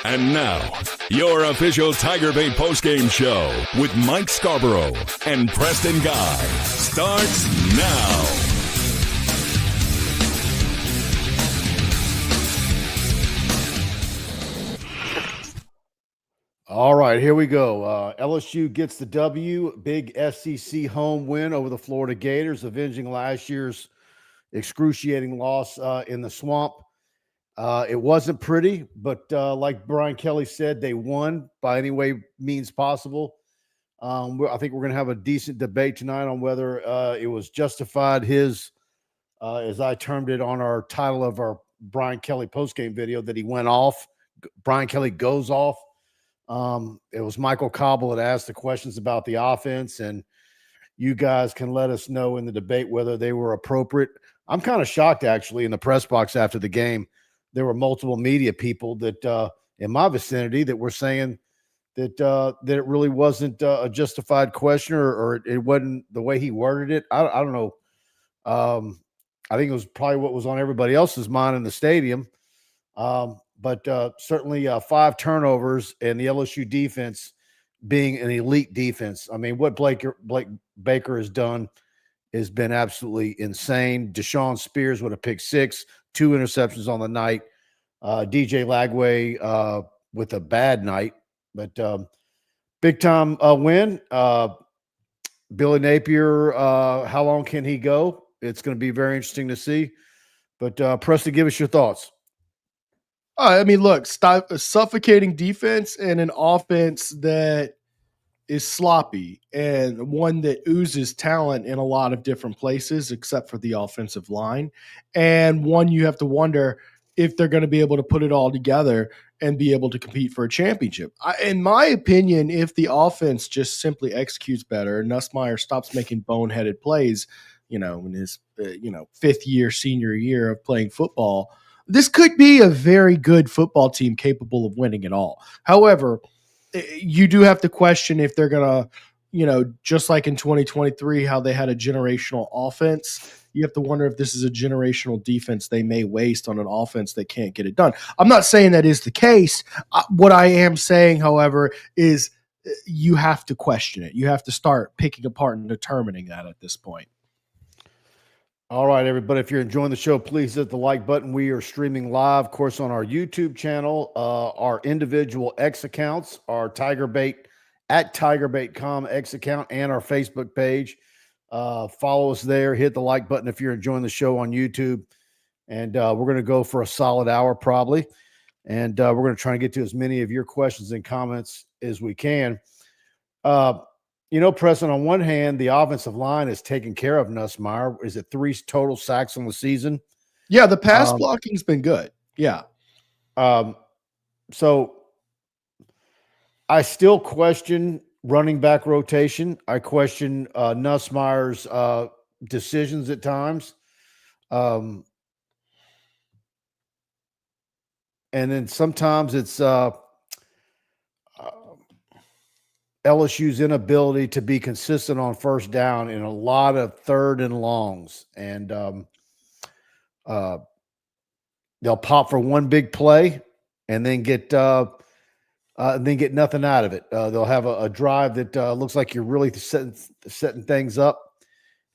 And now, your official TigerBait postgame show with Mike Scarborough and Preston Guy starts now. All right, here we go. LSU gets the W, big SEC home win over the Florida Gators, avenging last year's excruciating loss in the swamp. It wasn't pretty, but like Brian Kelly said, they won by any way means possible. I think we're going to have a decent debate tonight on whether it was justified. His, as I termed it on our title of our Brian Kelly postgame video, that he went off. Brian Kelly goes off. It was Michael Cobble that asked the questions about the offense, and you guys can let us know in the debate whether they were appropriate. I'm kind of shocked, actually, in the press box after the game. There were multiple media people that in my vicinity that were saying that that it really wasn't a justified question, or it wasn't the way he worded it. I don't know. I think it was probably what was on everybody else's mind in the stadium. But certainly 5 turnovers and the LSU defense being an elite defense. I mean, what Blake Baker has done has been absolutely insane. Deshaun Spears with a pick 6, 2 interceptions on the night. DJ Lagway with a bad night, but big time win. Billy Napier, how long can he go? It's going to be very interesting to see. But Preston, give us your thoughts. I mean, look, a suffocating defense and an offense that is sloppy and one that oozes talent in a lot of different places, except for the offensive line. And one you have to wonder if they're going to be able to put it all together and be able to compete for a championship. In my opinion, if the offense just simply executes better, Nussmeier stops making boneheaded plays, in his, 5th year, senior year of playing football, this could be a very good football team capable of winning it all. However, you do have to question if they're going to, just like in 2023, how they had a generational offense. You have to wonder if this is a generational defense they may waste on an offense that can't get it done. I'm not saying that is the case. What I am saying, however, is you have to question it. You have to start picking apart and determining that at this point. All right, everybody, if you're enjoying the show, please hit the like button. We are streaming live, of course, on our YouTube channel, our individual X accounts, our TigerBait at TigerBait.com X account, and our Facebook page. Follow us there. Hit the like button if you're enjoying the show on YouTube. And we're going to go for a solid hour probably. And we're going to try and get to as many of your questions and comments as we can. Preston, on one hand, the offensive line is taking care of Nussmeier. Is it 3 total sacks on the season? Yeah, the pass blocking's been good. Yeah. So I still question running back rotation. I question Nussmeier's decisions at times. And then sometimes it's LSU's inability to be consistent on first down in a lot of 3rd and longs. And they'll pop for one big play and then get nothing out of it. They'll have a drive that looks like you're really setting things up,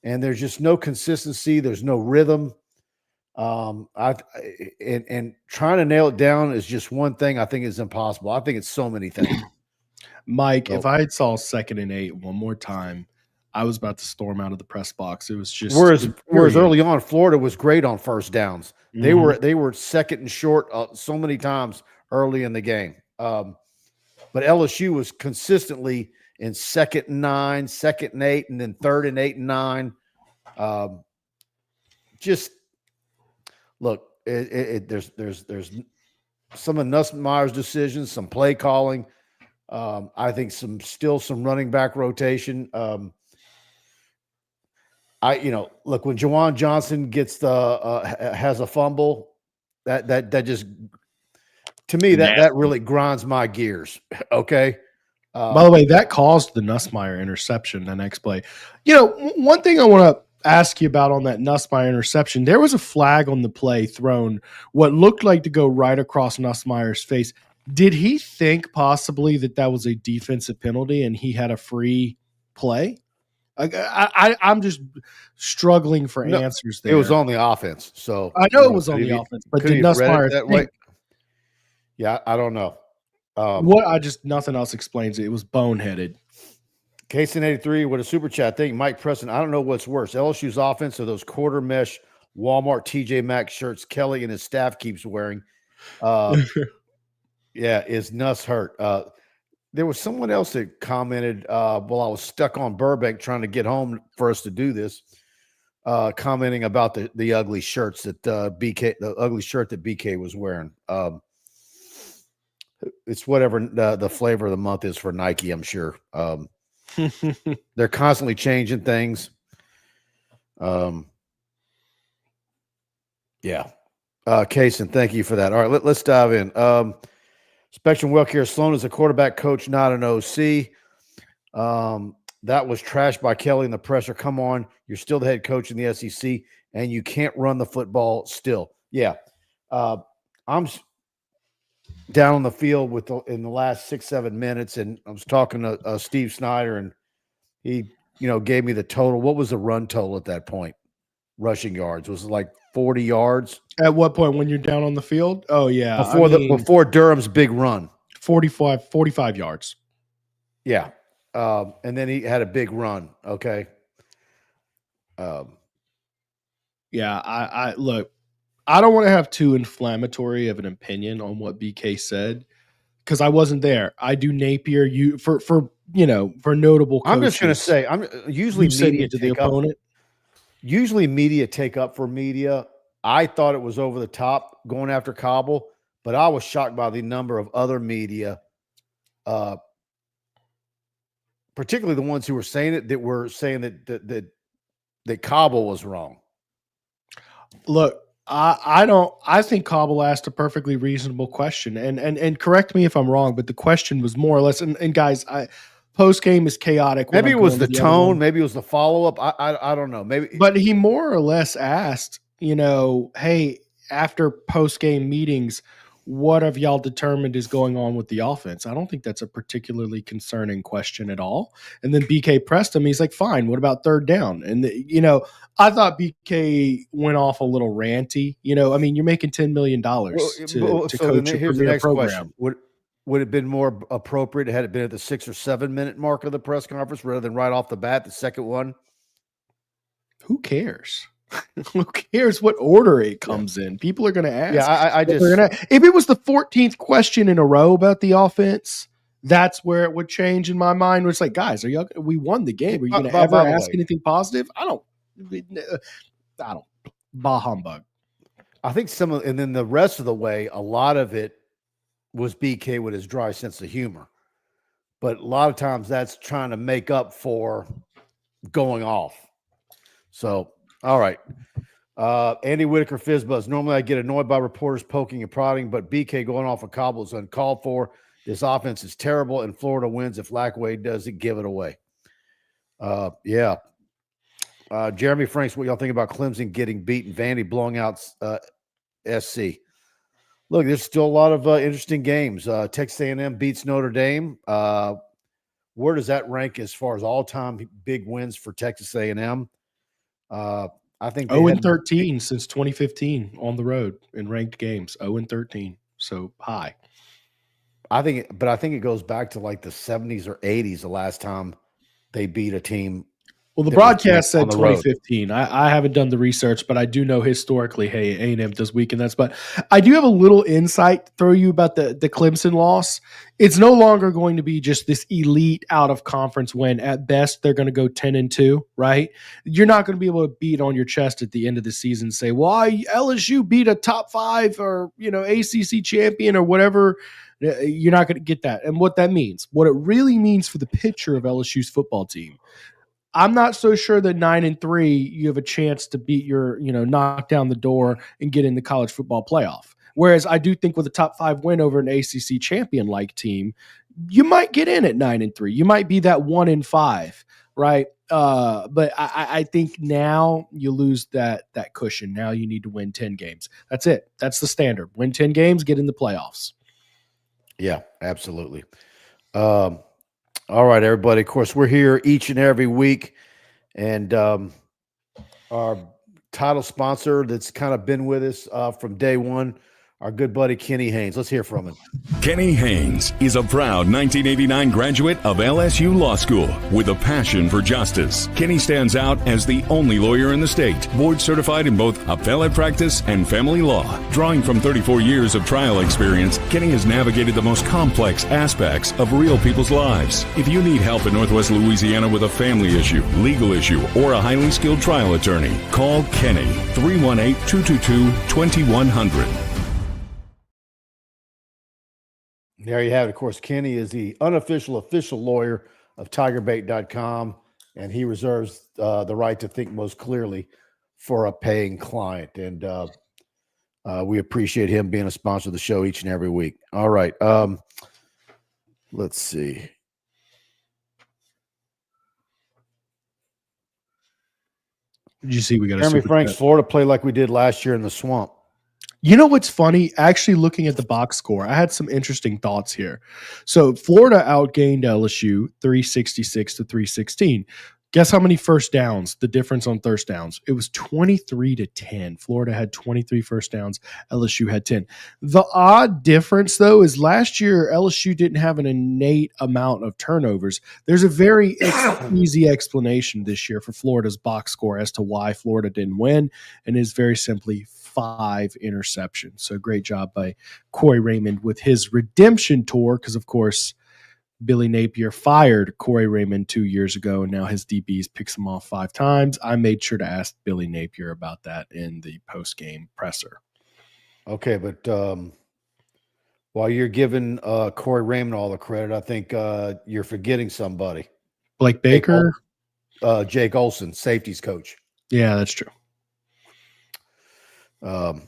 and there's just no consistency. There's no rhythm. And trying to nail it down is just one thing I think is impossible. I think it's so many things. Mike, if I had saw 2nd and 8 one more time, I was about to storm out of the press box. It was just whereas early on, Florida was great on first downs. Mm-hmm. They were 2nd and short so many times early in the game. But LSU was consistently in 2nd and 9, 2nd and 8, and then 3rd and 8 and 9. Just look, there's some of Nussmeier's decisions, some play calling. I think some running back rotation. Look, when Juwan Johnson gets has a fumble, that just, to me, that really grinds my gears. Okay. By the way, that caused the Nussmeier interception the next play. One thing I want to ask you about on that Nussmeier interception, there was a flag on the play thrown, what looked like to go right across Nussmeier's face. Did he think possibly that was a defensive penalty and he had a free play? I'm just struggling for answers there. It was on the offense, so I know it was on the offense, but did Nussmeier that way? Yeah, I don't know. Nothing else explains it. It was boneheaded. Case in 83 with a super chat. Thank you, Mike Preston. I don't know what's worse, LSU's offense or those quarter mesh Walmart TJ Maxx shirts Kelly and his staff keeps wearing. Yeah, is Nuss hurt? There was someone else that commented while I was stuck on Burbank trying to get home for us to do this, commenting about the ugly shirts that the ugly shirt that BK was wearing. It's whatever the flavor of the month is for Nike, I'm sure. They're constantly changing things. Yeah. Kaysen, thank you for that. All right, let's dive in. Spectrum Wellcare Sloan is a quarterback coach, not an OC. That was trashed by Kelly in the presser. Come on, you're still the head coach in the SEC, and you can't run the football still. Yeah. I'm down on the field in the last 6-7 minutes, and I was talking to Steve Snyder, and he, gave me the total. What was the run total at that point? Rushing yards, was it like 40 yards? At what point when you're down on the field? Oh yeah, before Durham's big run, 45 yards. Yeah, and then he had a big run. Okay. Yeah, I look. I don't want to have too inflammatory of an opinion on what BK said because I wasn't there. I do Napier. For notable coaches. I'm just going to say, usually media to the opponent. Usually media take up for media. I thought it was over the top going after Cobble, but I was shocked by the number of other media, particularly the ones who were saying it, that were saying that Cobble was wrong. Look, I think Cobble asked a perfectly reasonable question, and correct me if I'm wrong, but the question was more or less, and guys, post game is chaotic. Maybe it was the tone, maybe it was the follow up. I don't know. Maybe, but he more or less asked, hey, after post game meetings, what have y'all determined is going on with the offense? I don't think that's a particularly concerning question at all. And then BK pressed him. He's like, fine, what about third down? And, I thought BK went off a little ranty. You're making $10 million to coach a premier program. Would it have been more appropriate had it been at the 6 or 7 minute mark of the press conference rather than right off the bat, the second one? Who cares? Who cares what order it comes in? People are going to ask. Yeah, if it was the 14th question in a row about the offense, that's where it would change in my mind. Where it's like, guys, we won the game. Are you going to ever ask anything positive? I don't. Bah humbug. I think and then the rest of the way, a lot of it was BK with his dry sense of humor, but a lot of times that's trying to make up for going off. So. All right. Andy Whitaker Fizzbuzz. Normally I get annoyed by reporters poking and prodding, but BK going off a Cobble is uncalled for. This offense is terrible, and Florida wins if Lackway doesn't give it away. Yeah. Jeremy Franks, what y'all think about Clemson getting beaten, Vandy blowing out SC? Look, there's still a lot of interesting games. Texas A&M beats Notre Dame. Where does that rank as far as all-time big wins for Texas A&M? I think 0-13 since 2015 on the road in ranked games. 0-13, so high. I think it goes back to like the 70s or 80s. The last time they beat a team. Well, the broadcast said 2015. I haven't done the research, but I do know historically, hey, A&M does weaken that spot. I do have a little insight to throw you about the Clemson loss. It's no longer going to be just this elite out-of-conference win. At best, they're going to go 10-2, right? You're not going to be able to beat on your chest at the end of the season and say, well, LSU beat a top 5 or, ACC champion or whatever. You're not going to get that. And what that means, what it really means for the picture of LSU's football team, I'm not so sure that 9-3 you have a chance to beat your, knock down the door and get in the college football playoff. Whereas I do think with a top 5 win over an ACC champion like team, you might get in at 9-3. You might be that 1-5, right? But I think now you lose that cushion. Now you need to win 10 games. That's it. That's the standard. Win 10 games, get in the playoffs. Yeah, absolutely. All right, everybody. Of course, we're here each and every week, and our title sponsor that's kind of been with us from day one, our good buddy Kenny Haines. Let's hear from him. Kenny Haines is a proud 1989 graduate of LSU Law School with a passion for justice. Kenny stands out as the only lawyer in the state, board certified in both appellate practice and family law. Drawing from 34 years of trial experience, Kenny has navigated the most complex aspects of real people's lives. If you need help in Northwest Louisiana with a family issue, legal issue, or a highly skilled trial attorney, call Kenny 318-222-2100. There you have it. Of course, Kenny is the unofficial official lawyer of TigerBait.com, and he reserves the right to think most clearly for a paying client. And we appreciate him being a sponsor of the show each and every week. All right. Let's see. Did you see we got Jeremy Frank's Florida play like we did last year in the swamp? You know what's funny? Actually, looking at the box score, I had some interesting thoughts here. So Florida outgained LSU 366 to 316. Guess how many first downs? The difference on first downs. It was 23 to 10. Florida had 23 first downs. LSU had 10. The odd difference, though, is last year LSU didn't have an innate amount of turnovers. There's a very easy explanation this year for Florida's box score as to why Florida didn't win, and is very simply 5 interceptions. So great job by Corey Raymond with his redemption tour, because, of course, Billy Napier fired Corey Raymond 2 years ago, and now his DBs picks him off 5 times. I made sure to ask Billy Napier about that in the post-game presser. Okay, but while you're giving Corey Raymond all the credit, I think you're forgetting somebody. Blake Baker? Jake Olson, safeties coach. Yeah, that's true. But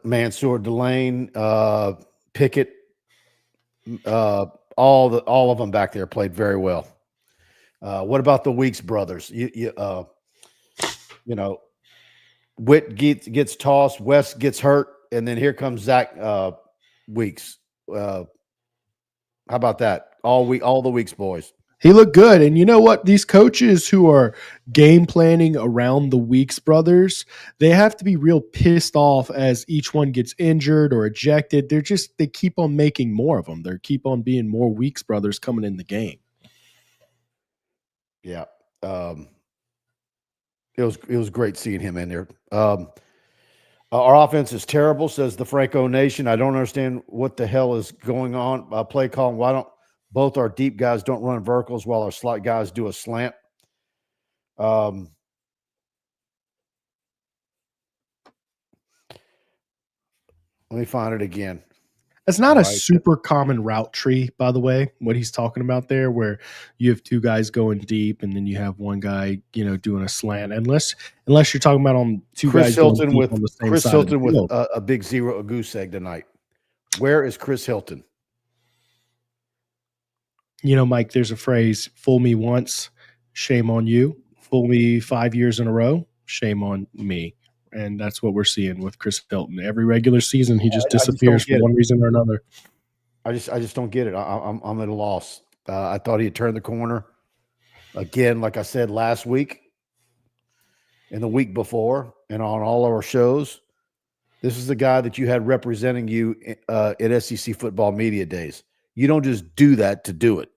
Mansour, Delane, Pickett, all of them back there played very well. What about the Weeks brothers? You know, Witt gets tossed, West gets hurt, and then here comes Zach Weeks. How about that? All the Weeks boys. He looked good. And you know what? These coaches who are game planning around the Weeks brothers, they have to be real pissed off as each one gets injured or ejected. They keep on making more of them. They keep on being more Weeks brothers coming in the game. Yeah. It was great seeing him in there. Our offense is terrible, says the Franco Nation. I don't understand what the hell is going on. Play calling. Why don't both our deep guys don't run verticals while our slot guys do a slant? Let me find it again. It's not a super common route tree, by the way, what he's talking about there, where you have 2 guys going deep and then you have one guy, doing a slant. Unless you're talking about on 2 guys Hilton going deep on the same Chris side Hilton of the field. with a big zero, a goose egg tonight. Where is Chris Hilton? Mike, there's a phrase, fool me once, shame on you. Fool me 5 years in a row, shame on me. And that's what we're seeing with Chris Hilton. Every regular season, he just disappears for one reason or another. I just don't get it. I'm at a loss. I thought he had turned the corner. Again, like I said last week and the week before and on all our shows, this is the guy that you had representing you at SEC football media days. You don't just do that to do it.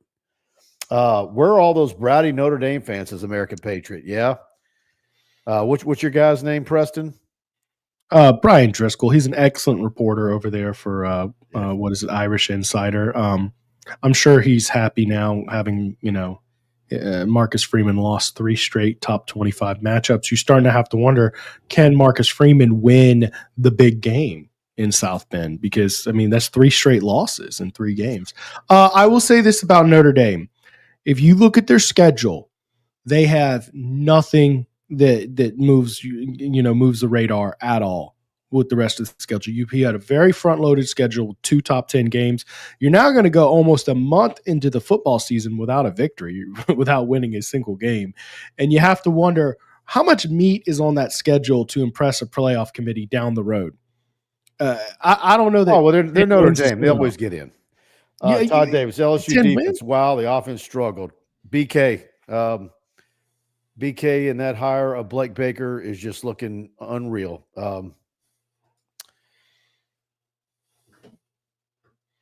Where are all those Browdy Notre Dame fans as American Patriot? Yeah. What's your guy's name, Preston? Brian Driscoll. He's an excellent reporter over there for Irish Insider. I'm sure he's happy now having, Marcus Freeman lost 3 straight top 25 matchups. You're starting to have to wonder, can Marcus Freeman win the big game in South Bend? Because, that's 3 straight losses in 3 games. I will say this about Notre Dame. If you look at their schedule, they have nothing that moves the radar at all with the rest of the schedule. UP had a very front-loaded schedule with 2 top 10 games. You're now going to go almost a month into the football season without a victory, without winning a single game. And you have to wonder how much meat is on that schedule to impress a playoff committee down the road. I don't know that. Oh, well, they're Notre Haines is Dame. They good always enough. get in. Yeah, Todd Davis, LSU 10 defense. wins. Wow, the offense struggled. BK and that hire of Blake Baker is just looking unreal.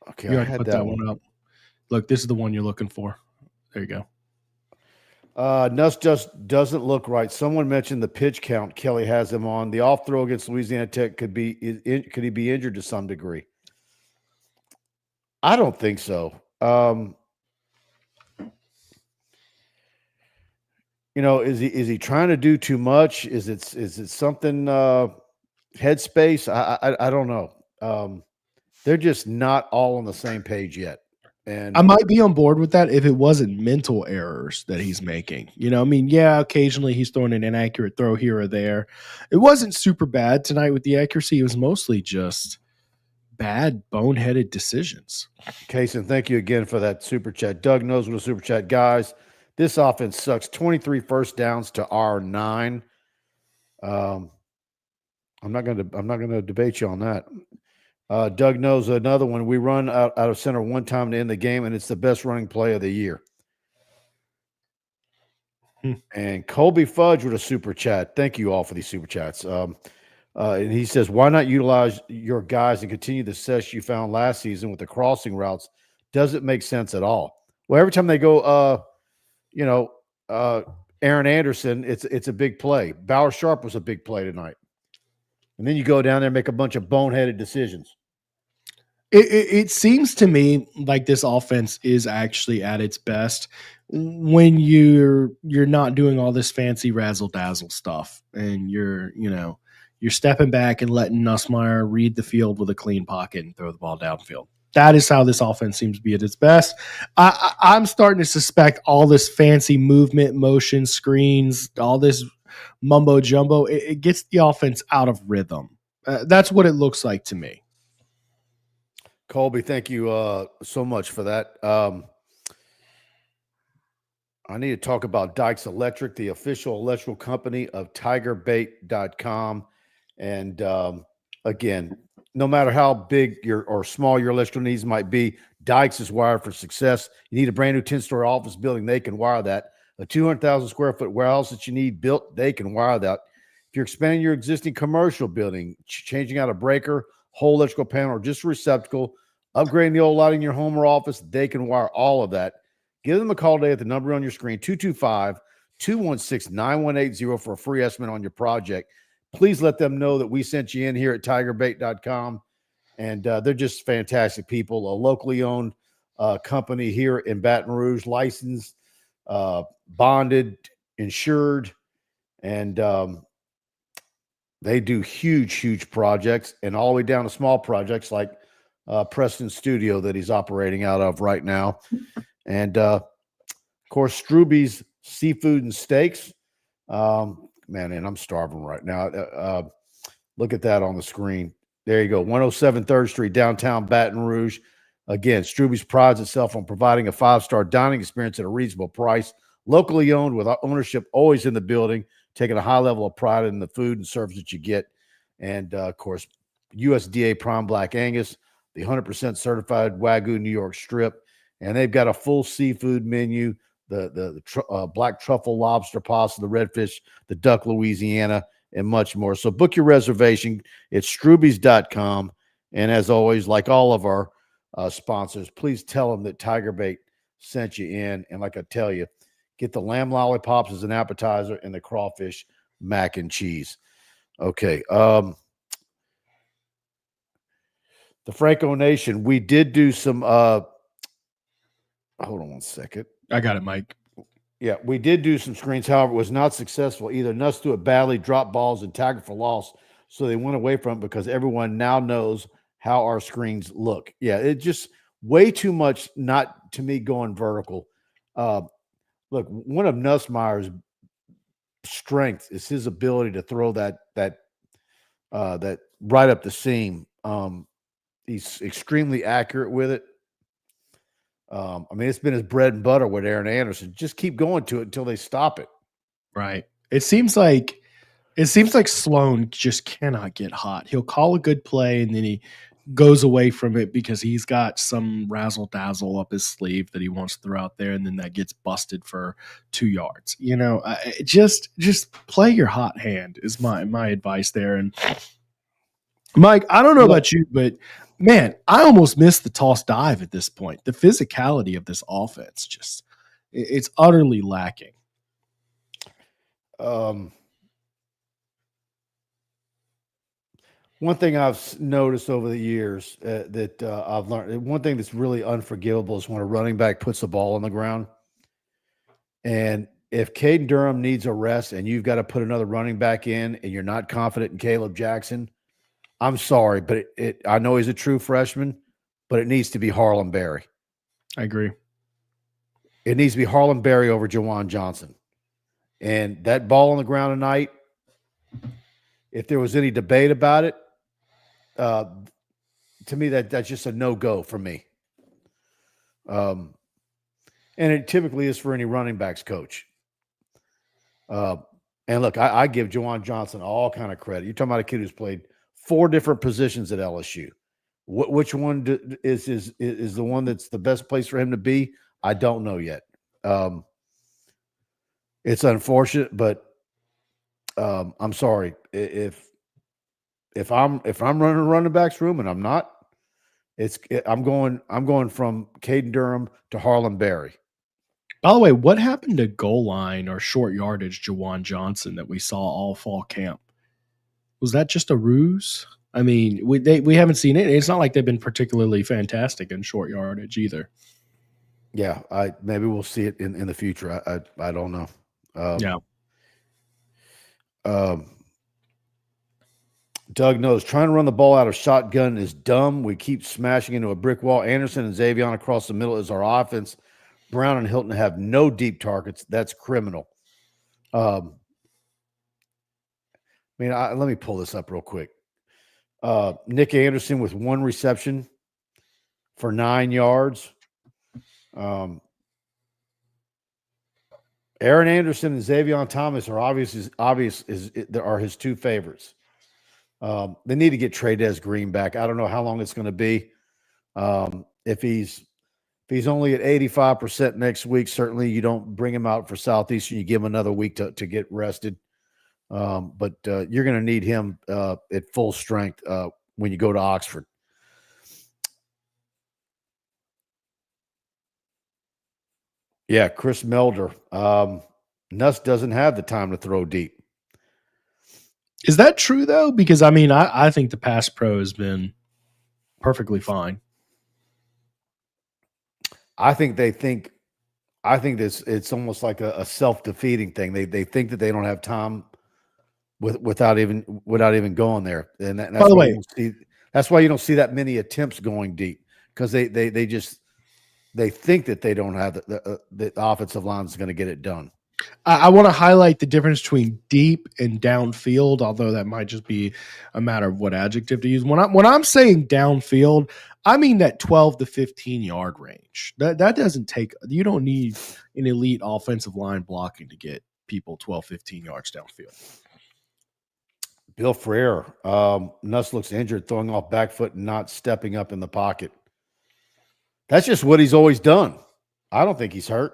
Okay, You I already had put that one up. Look, this is the one you're looking for. There you go. Nuss just doesn't look right. Someone mentioned the pitch count Kelly has him on. The off throw against Louisiana Tech could he be injured to some degree? I don't think so. Is he trying to do too much? Is it something headspace? I don't know. They're just not all on the same page yet. And I might be on board with that if it wasn't mental errors that he's making. Yeah, occasionally he's throwing an inaccurate throw here or there. It wasn't super bad tonight with the accuracy. It was mostly just bad, boneheaded decisions. Kaysen, thank you again for that super chat. Doug knows what a super chat. Guys, this offense sucks. 23 first downs to our 9. I'm not gonna debate you on that. Doug knows another one. We run out of center one time to end the game, and it's the best running play of the year. And Colby Fudge with a super chat. Thank you all for these super chats. And he says, why not utilize your guys and continue the success you found last season with the crossing routes? Doesn't make sense at all. Well, every time they go, Aaron Anderson, it's a big play. Bauer Sharp was a big play tonight. And then you go down there and make a bunch of boneheaded decisions. It seems to me like this offense is actually at its best when you're not doing all this fancy razzle dazzle stuff, and you're stepping back and letting Nussmeier read the field with a clean pocket and throw the ball downfield. That is how this offense seems to be at its best. I'm starting to suspect all this fancy movement, motion, screens, all this mumbo jumbo. It gets the offense out of rhythm. That's what it looks like to me. Colby, thank you so much for that. I need to talk about Dykes Electric, the official electrical company of TigerBait.com. And again, no matter how big or small your electrical needs might be, Dykes is wired for success. You need a brand new 10-story office building, they can wire that. A 200,000 square foot warehouse that you need built, they can wire that. If you're expanding your existing commercial building, changing out a breaker, whole electrical panel, or just a receptacle, upgrading the old lighting in your home or office, they can wire all of that. Give them a call today at the number on your screen, 225-216-9180 for a free estimate on your project. Please let them know that we sent you in here at TigerBait.com. And they're just fantastic people, a locally owned company here in Baton Rouge, licensed, bonded, insured, and they do huge projects, and all the way down to small projects like Preston Studio that he's operating out of right now. And of course, Stroubes Seafood and Steaks. And I'm starving right now. Look at that on the screen. There you go. 107 3rd Street, downtown Baton Rouge. Again, Stroubes prides itself on providing a 5-star dining experience at a reasonable price. Locally owned, with ownership always in the building, taking a high level of pride in the food and service that you get. And, of course, USDA Prime Black Angus, the 100% certified Wagyu New York strip. And they've got a full seafood menu, the black truffle lobster pasta, the redfish, the duck Louisiana, and much more. So book your reservation. It's Stroubes.com. And as always, like all of our sponsors, please tell them that TigerBait sent you in. And like I tell you, get the lamb lollipops as an appetizer and the crawfish mac and cheese. Okay. The Franco Nation, we did do some hold on one second. I got it, Mike. Yeah, we did do some screens. However, it was not successful. Either Nuss threw it badly, dropped balls, and tagged for loss. So they went away from it because everyone now knows how our screens look. Yeah, it just way too much not to me going vertical. Look, one of Nussmeier's strengths is his ability to throw that right up the seam. He's extremely accurate with it. It's been his bread and butter with Aaron Anderson. Just keep going to it until they stop it. Right. It seems like It seems like Sloan just cannot get hot. He'll call a good play and then he goes away from it because he's got some razzle dazzle up his sleeve that he wants to throw out there, and then that gets busted for 2 yards. Just play your hot hand is my advice there. And Mike, I don't know about you, but man, I almost missed the toss dive at this point. The physicality of this offense it's utterly lacking. One thing I've noticed over the years that I've learned, one thing that's really unforgivable is when a running back puts the ball on the ground. And if Caden Durham needs a rest and you've got to put another running back in and you're not confident in Caleb Jackson, I'm sorry, but I know he's a true freshman, but it needs to be Harlan Berry. I agree. It needs to be Harlan Berry over Jawan Johnson. And that ball on the ground tonight, if there was any debate about it, to me, that's just a no-go for me. And it typically is for any running backs coach. And look, I give Jawan Johnson all kind of credit. You're talking about a kid who's played 4 different positions at LSU. Which one is the one that's the best place for him to be? I don't know yet. It's unfortunate, but I'm sorry if I'm running a running backs room and I'm not. I'm going from Caden Durham to Harlan Berry. By the way, what happened to goal line or short yardage Jawan Johnson that we saw all fall camp? Was that just a ruse? I mean, we haven't seen it. It's not like they've been particularly fantastic in short yardage either. Yeah, maybe we'll see it in the future. I don't know. Doug knows trying to run the ball out of shotgun is dumb. We keep smashing into a brick wall. Anderson and Xavier across the middle is our offense. Brown and Hilton have no deep targets. That's criminal. Let me pull this up real quick. Nick Anderson with 1 reception for 9 yards. Aaron Anderson and Xavier Thomas are are his 2 favorites. They need to get Trades Green back. I don't know how long it's going to be. If he's only at 85% next week, certainly you don't bring him out for Southeastern. You give him another week to get rested. But you're going to need him at full strength when you go to Oxford. Yeah, Chris Melder. Nuss doesn't have the time to throw deep. Is that true, though? Because, I think the pass pro has been perfectly fine. I think it's almost like a self-defeating thing. They think that they don't have time without even going there. And that's by the way, that's why you don't see that many attempts going deep, because they think that they don't have the offensive line is going to get it done. I want to highlight the difference between deep and downfield, although that might just be a matter of what adjective to use. When I'm saying downfield, I mean that 12 to 15 yard range. That doesn't take – you don't need an elite offensive line blocking to get people 12, 15 yards downfield. Bill Frere, Nuss looks injured, throwing off back foot and not stepping up in the pocket. That's just what he's always done. I don't think he's hurt.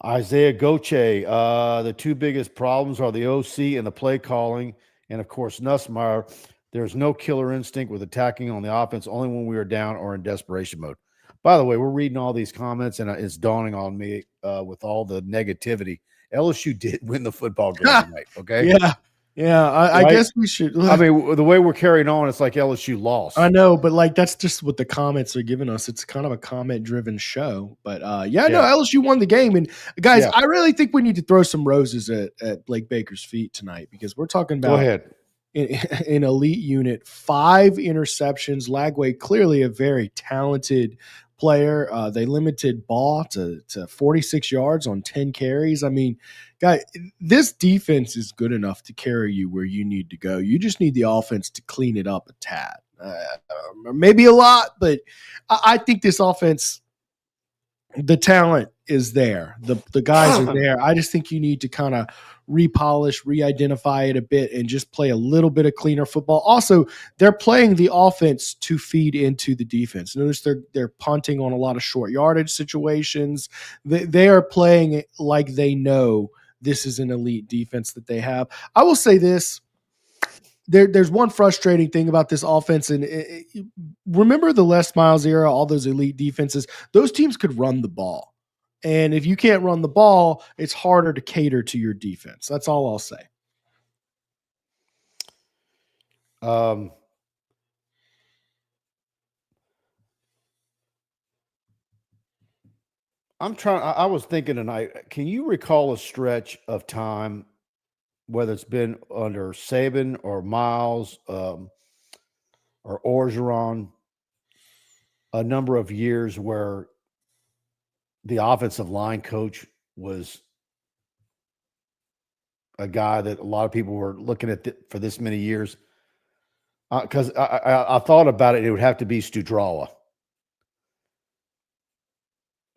Isaiah Goche, the 2 biggest problems are the OC and the play calling. And, of course, Nussmeier, there's no killer instinct with attacking on the offense, only when we are down or in desperation mode. By the way, we're reading all these comments, and it's dawning on me with all the negativity. LSU did win the football game tonight, okay? Yeah, I guess we should. I mean, the way we're carrying on, it's like LSU lost. I know, but that's just what the comments are giving us. It's kind of a comment-driven show. But, no, LSU won the game. And, guys, I really think we need to throw some roses at Blake Baker's feet tonight, because we're talking about an elite unit, 5 interceptions. Lagway, clearly a very talented player. They limited Baugh to 46 yards on 10 carries. I mean, guy, this defense is good enough to carry you where you need to go. You just need the offense to clean it up a tad. Maybe a lot, but I think this offense the talent is there. The guys are there. I just think you need to kind of repolish, re-identify it a bit, and just play a little bit of cleaner football. Also, they're playing the offense to feed into the defense. Notice they're punting on a lot of short yardage situations. They are playing it like they know this is an elite defense that they have. I will say this. There's one frustrating thing about this offense, and remember the Les Miles era, all those elite defenses, those teams could run the ball. And if you can't run the ball, it's harder to cater to your defense. That's all I'll say. I was thinking tonight, can you recall a stretch of time, whether it's been under Saban or Miles or Orgeron, a number of years where the offensive line coach was a guy that a lot of people were looking at for this many years? Because I thought about it, it would have to be Studrawa.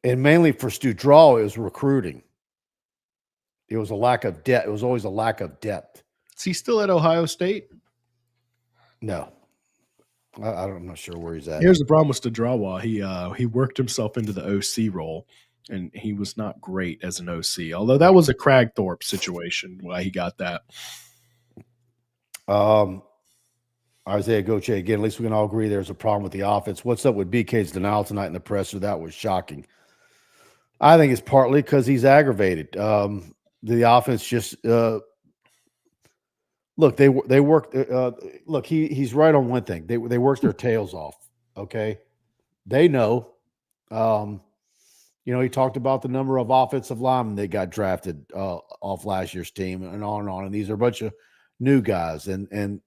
And mainly for Studrawa, it was recruiting. It was a lack of depth. It was always a lack of depth. Is he still at Ohio State? No. I'm not sure where he's at. Here's the problem with Studrawa. He worked himself into the OC role, and he was not great as an OC, although that was a Cragthorpe situation why he got that. Isaiah Goche, again, at least we can all agree there's a problem with the offense. What's up with BK's denial tonight in the presser? That was shocking. I think it's partly because he's aggravated. The offense just look, they worked. Look, he's right on one thing. They worked their tails off. Okay, they know. He talked about the number of offensive linemen they got drafted off last year's team, and on and on. And these are a bunch of new guys, and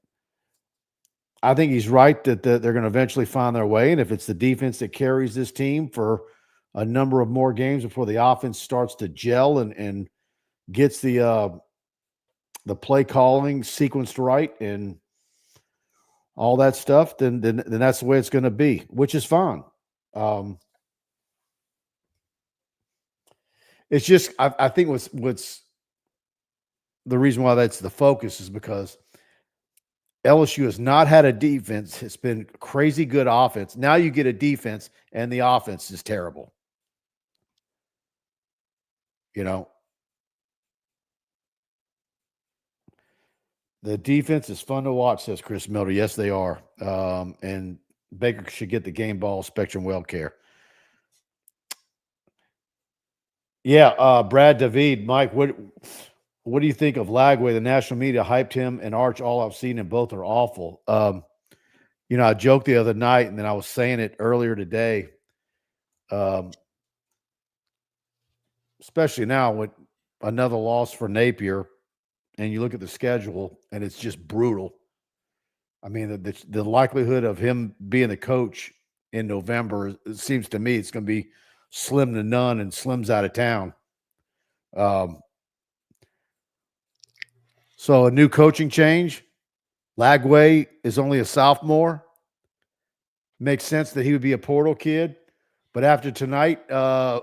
I think he's right that they're going to eventually find their way. And if it's the defense that carries this team for a number of more games before the offense starts to gel and gets the play calling sequenced right and all that stuff, then that's the way it's going to be, which is fine. It's just I think what's the reason why that's the focus is because LSU has not had a defense. It's been crazy good offense. Now you get a defense, and the offense is terrible. The defense is fun to watch, says Chris Milder. Yes, they are. And Baker should get the game ball spectrum well care. Yeah, Brad David, Mike, what do you think of Lagway? The national media hyped him and Arch all I've seen, and both are awful. I joked the other night, and then I was saying it earlier today. Especially now with another loss for Napier, and you look at the schedule, and it's just brutal. I mean, the likelihood of him being the coach in November, it seems to me it's going to be slim to none, and Slim's out of town. So a new coaching change. Lagway is only a sophomore. Makes sense that he would be a portal kid. But after tonight, I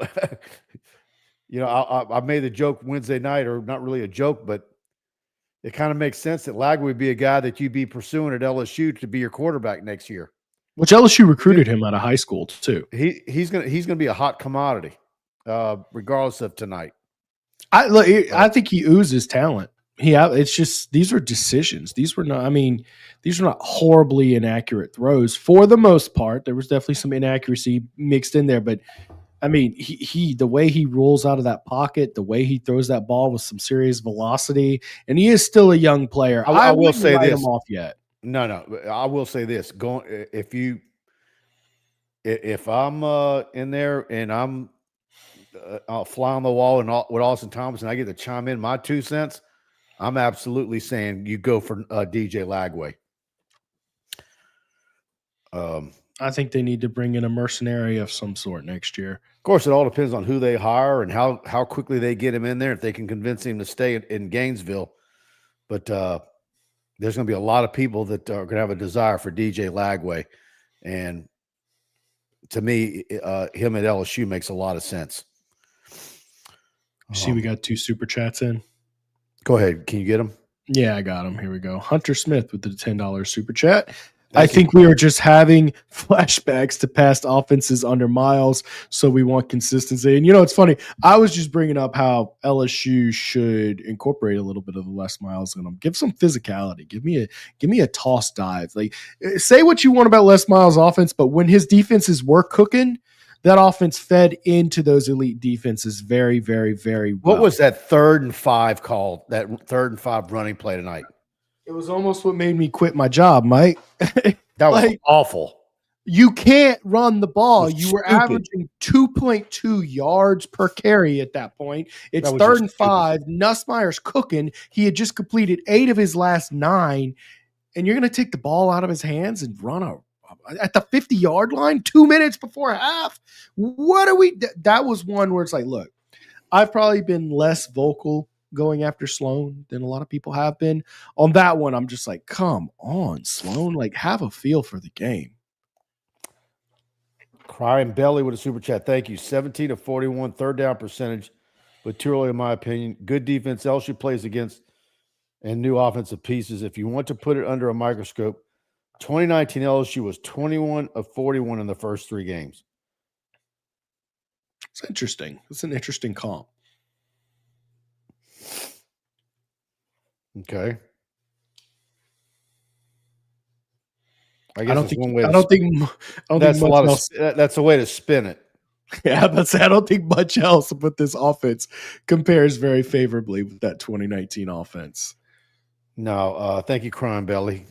made the joke Wednesday night, or not really a joke, but it kind of makes sense that Lagway would be a guy that you'd be pursuing at LSU to be your quarterback next year. Which LSU recruited him out of high school too. He's gonna be a hot commodity, regardless of tonight. I think he oozes talent. It's just these are decisions. These were not horribly inaccurate throws for the most part. There was definitely some inaccuracy mixed in there, but I mean, the way he rolls out of that pocket, the way he throws that ball with some serious velocity, and he is still a young player. I will say this. Him off yet. No, I will say this. If I'm in there and I'm a fly on the wall and with Austin Thomas, and I get to chime in my 2 cents, I'm absolutely saying you go for DJ Lagway. I think they need to bring in a mercenary of some sort next year. Of course, it all depends on who they hire and how quickly they get him in there, if they can convince him to stay in Gainesville. But there's going to be a lot of people that are going to have a desire for DJ Lagway. And to me, him at LSU makes a lot of sense. See, we got 2 super chats in. Go ahead. Can you get them? Yeah, I got them. Here we go. Hunter Smith with the $10 super chat. Thank I think we are just having flashbacks to past offenses under Miles, so we want consistency. And it's funny. I was just bringing up how LSU should incorporate a little bit of the Les Miles in them. Give some physicality. Give me a toss dive. Like, say what you want about Les Miles' offense, but when his defenses were cooking, that offense fed into those elite defenses very, very, very well. What was that 3rd and 5 call? That 3rd and 5 running play tonight? It was almost what made me quit my job, Mike. That was awful. You can't run the ball. You were stupid. averaging 2.2 yards per carry at that point. It's That was 3rd just and 5. Nussmeier's cooking. He had just completed 8 of his last 9, and you're going to take the ball out of his hands and run at the 50-yard line 2 minutes before half. What are we? That was one where it's like, look, I've probably been less vocal going after Sloan than a lot of people have been. On that one, I'm just like, come on, Sloan. Like, have a feel for the game. Crying belly with a super chat. Thank you. 17 of 41, 3rd down percentage, but too early in my opinion. Good defense. LSU plays against and new offensive pieces. If you want to put it under a microscope, 2019 LSU was 21 of 41 in the first 3 games. It's interesting. It's an interesting comp. Okay. I don't think that's a way to spin it. Yeah, I don't think much else about this offense compares very favorably with that 2019 offense. No, thank you, Crime Belly.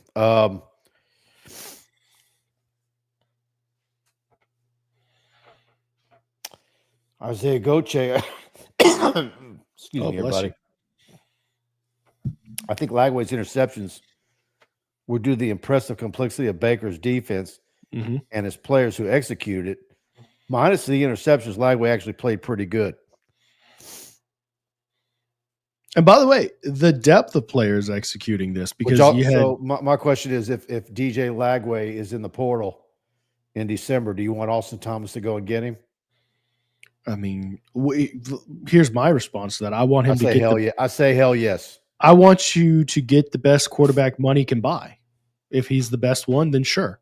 Isaiah Goche. Excuse me, everybody. I think Lagway's interceptions would do the impressive complexity of Baker's defense and his players who executed it. Minus the interceptions, Lagway actually played pretty good. And by the way, the depth of players executing this, because my question is, if DJ Lagway is in the portal in December, do you want Austin Thomas to go and get him? I mean, here's my response to that. I want him to get I say hell yes. I want you to get the best quarterback money can buy. If he's the best one, then sure.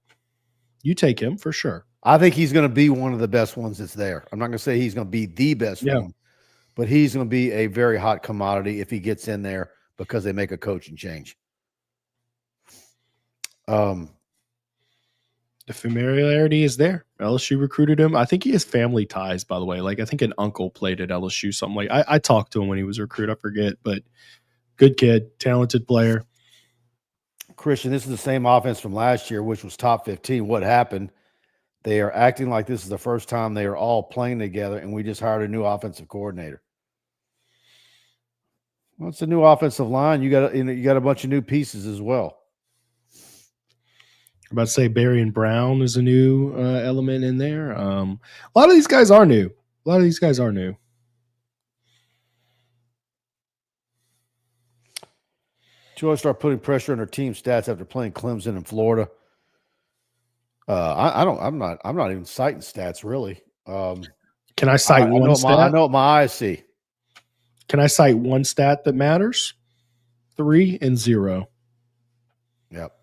You take him for sure. I think he's going to be one of the best ones that's there. I'm not going to say he's going to be the best one, but he's going to be a very hot commodity if he gets in there because they make a coaching change. The familiarity is there. LSU recruited him. I think he has family ties, by the way. Like, I think an uncle played at LSU, something like. I talked to him when he was recruited. I forget, but good kid, talented player. Christian, this is the same offense from last year, which was top 15. What happened? They are acting like this is the first time they are all playing together, and we just hired a new offensive coordinator. Well, it's a new offensive line. You got a bunch of new pieces as well. I'm about to say Barry and Brown is a new element in there. A lot of these guys are new. To always start putting pressure on their team stats after playing Clemson and Florida. I'm not even citing stats really. Can I cite one stat? I know what my eyes see. Can I cite one stat that matters? 3 and 0. Yep.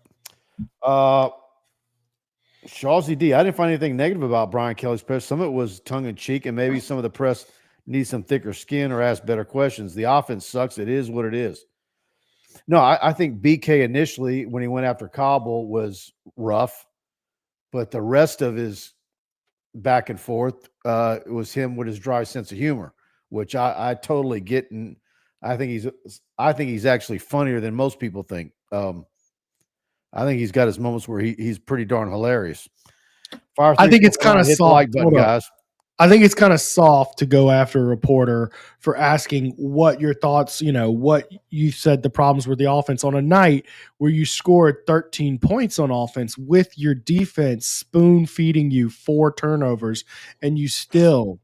Shawsy D, I didn't find anything negative about Brian Kelly's press. Some of it was tongue in cheek, and maybe some of the press needs some thicker skin or ask better questions. The offense sucks. It is what it is. No, I think BK initially, when he went after Cobble, was rough, but the rest of his back and forth was him with his dry sense of humor, which I totally get, and I think he's actually funnier than most people think. I think he's got his moments where he's pretty darn hilarious. I think it's kind of soft. Like button, guys. I think it's kind of soft to go after a reporter for asking what your thoughts, what you said the problems were the offense on a night where you scored 13 points on offense with your defense spoon feeding you 4 turnovers and you still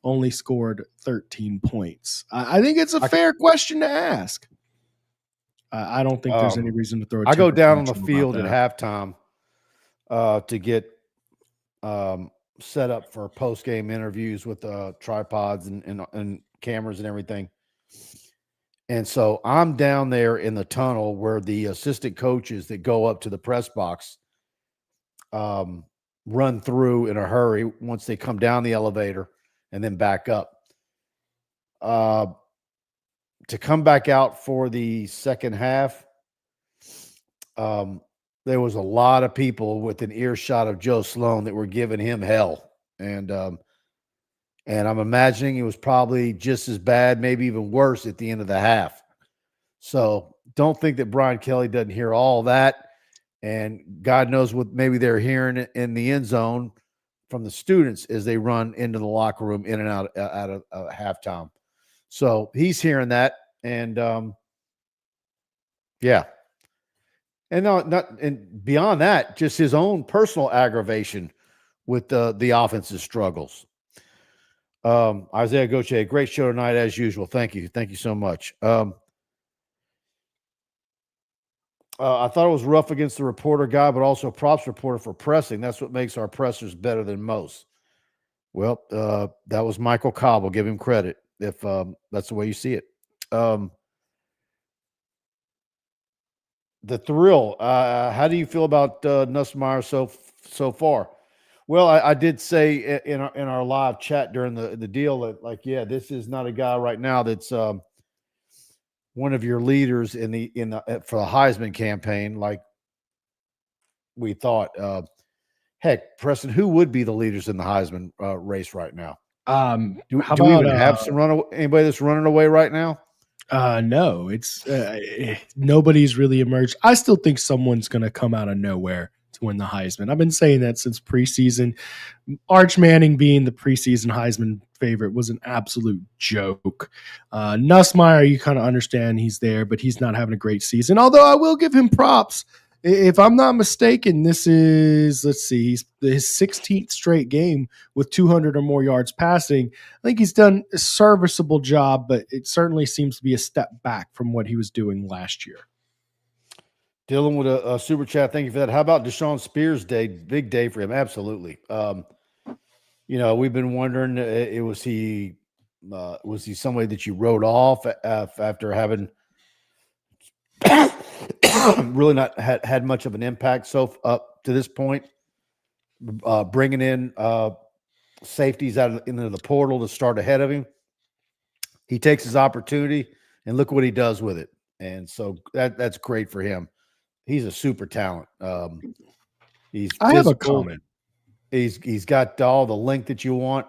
only scored 13 points. I think it's a fair question to ask. I don't think there's any reason to throw. I go down on the field at halftime to get set up for post game interviews with tripods and cameras and everything. And so I'm down there in the tunnel where the assistant coaches that go up to the press box run through in a hurry once they come down the elevator and then back up. To come back out for the second half, there was a lot of people with an earshot of Joe Sloan that were giving him hell. And I'm imagining it was probably just as bad, maybe even worse at the end of the half. So don't think that Brian Kelly doesn't hear all that. And God knows what maybe they're hearing in the end zone from the students as they run into the locker room in and out of halftime. So he's hearing that. And yeah. And and beyond that, just his own personal aggravation with the offense's struggles. Isaiah Gauthier, great show tonight as usual. Thank you. Thank you so much. I thought it was rough against the reporter guy, but also a props reporter for pressing. That's what makes our pressers better than most. Well, that was Michael Cobb. I'll give him credit if that's the way you see it. The thrill. How do you feel about Nussmeier so far? Well, I did say in our live chat during the deal that, like, yeah, this is not a guy right now that's one of your leaders for the Heisman campaign, like we thought. Heck, Preston, who would be the leaders in the Heisman race right now? Do we even have anybody that's running away right now? No, it's nobody's really emerged. I still think someone's going to come out of nowhere to win the Heisman. I've been saying that since preseason. Arch Manning being the preseason Heisman favorite was an absolute joke. Nussmeier, you kind of understand he's there, but he's not having a great season. Although I will give him props. If I'm not mistaken, this is, his 16th straight game with 200 or more yards passing. I think he's done a serviceable job, but it certainly seems to be a step back from what he was doing last year. Dylan with a super chat. Thank you for that. How about Deshaun Spears' day? Big day for him. Absolutely. We've been wondering, was he somebody that you wrote off after having really not had much of an impact so up to this point, bringing in safeties into the portal to start ahead of him. He takes his opportunity and look what he does with it. And so that's great for him. He's a super talent. He's physical. I have a comment. He's got all the length that you want.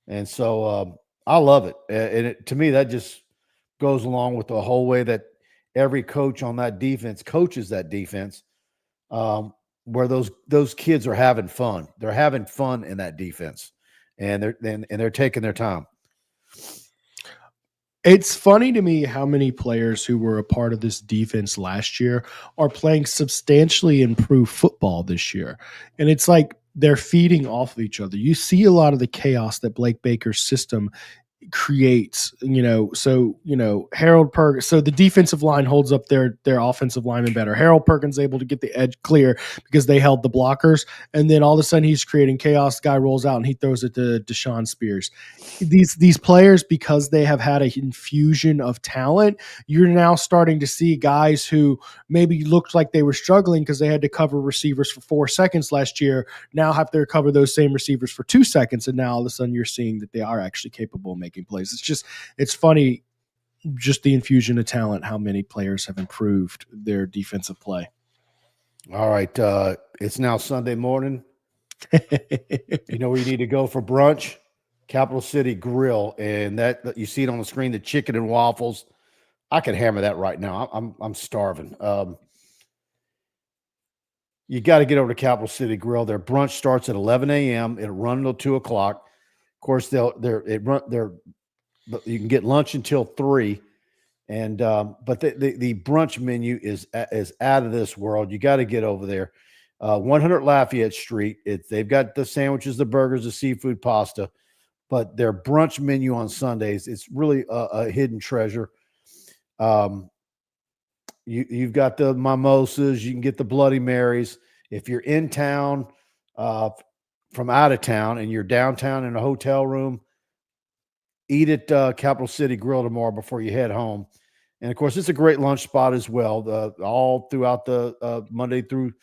And so I love it. And to me, that just goes along with the whole way that every coach on that defense coaches that defense, where those kids are having fun. They're having fun in that defense, and they're taking their time. It's funny to me how many players who were a part of this defense last year are playing substantially improved football this year. And it's like they're feeding off of each other. You see a lot of the chaos that Blake Baker's system creates, Harold Perkins. So the defensive line holds up their offensive lineman better. Harold Perkins able to get the edge clear because they held the blockers, and then all of a sudden he's creating chaos. The guy rolls out and he throws it to Deshaun Spears. These players, because they have had an infusion of talent, you're now starting to see guys who maybe looked like they were struggling because they had to cover receivers for 4 seconds last year, now have to cover those same receivers for 2 seconds, and now all of a sudden you're seeing that they are actually capable of making plays. It's funny, just the infusion of talent, how many players have improved their defensive play. All right. It's now Sunday morning. You know where you need to go for brunch? Capital City Grill. And that you see it on the screen, the chicken and waffles. I could hammer that right now. I'm starving. You got to get over to Capital City Grill. Their brunch starts at 11 a.m. It'll run until 2 o'clock. Of course, you can get lunch until 3, and but the brunch menu is out of this world. You got to get over there. 100 Lafayette Street. They've got the sandwiches, the burgers, the seafood, pasta, but their brunch menu on Sundays, it's really a hidden treasure. You've got the mimosas. You can get the Bloody Marys. If you're in town from out of town and you're downtown in a hotel room, eat at Capital City Grill tomorrow before you head home. And of course, it's a great lunch spot as well. All throughout the Monday through